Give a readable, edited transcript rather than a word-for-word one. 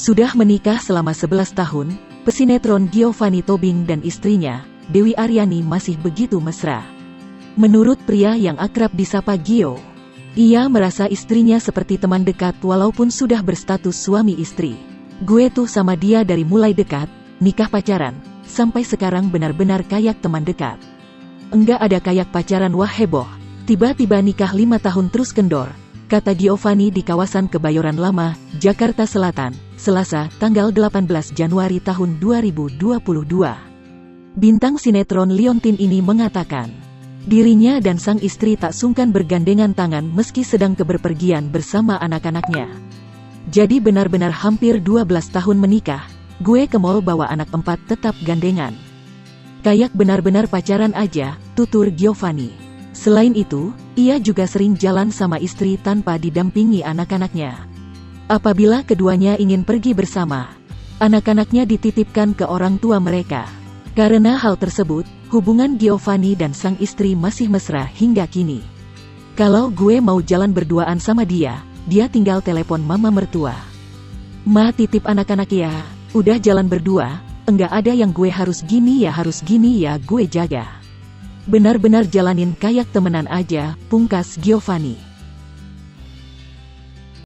Sudah menikah selama 11 tahun, pesinetron Giovanni Tobing dan istrinya, Dewi Aryani masih begitu mesra. Menurut pria yang akrab disapa Gio, ia merasa istrinya seperti teman dekat walaupun sudah berstatus suami istri. Gue tuh sama dia dari mulai dekat, nikah pacaran, sampai sekarang benar-benar kayak teman dekat. Enggak ada kayak pacaran wah heboh, tiba-tiba nikah 5 tahun terus kendor, kata Giovanni di kawasan Kebayoran Lama, Jakarta Selatan, Selasa, tanggal 18 Januari tahun 2022. Bintang sinetron Liontin ini mengatakan, dirinya dan sang istri tak sungkan bergandengan tangan meski sedang keberpergian bersama anak-anaknya. Jadi benar-benar hampir 12 tahun menikah, gue ke mall bawa anak 4 tetap gandengan. Kayak benar-benar pacaran aja, tutur Giovanni. Selain itu, ia juga sering jalan sama istri tanpa didampingi anak-anaknya. Apabila keduanya ingin pergi bersama, anak-anaknya dititipkan ke orang tua mereka. Karena hal tersebut, hubungan Giovanni dan sang istri masih mesra hingga kini. Kalau gue mau jalan berduaan sama dia, dia tinggal telepon mama mertua. Ma titip anak-anak ya, udah jalan berdua, enggak ada yang gue harus gini ya gue jaga. Benar-benar jalanin kayak temenan aja, pungkas Giovanni.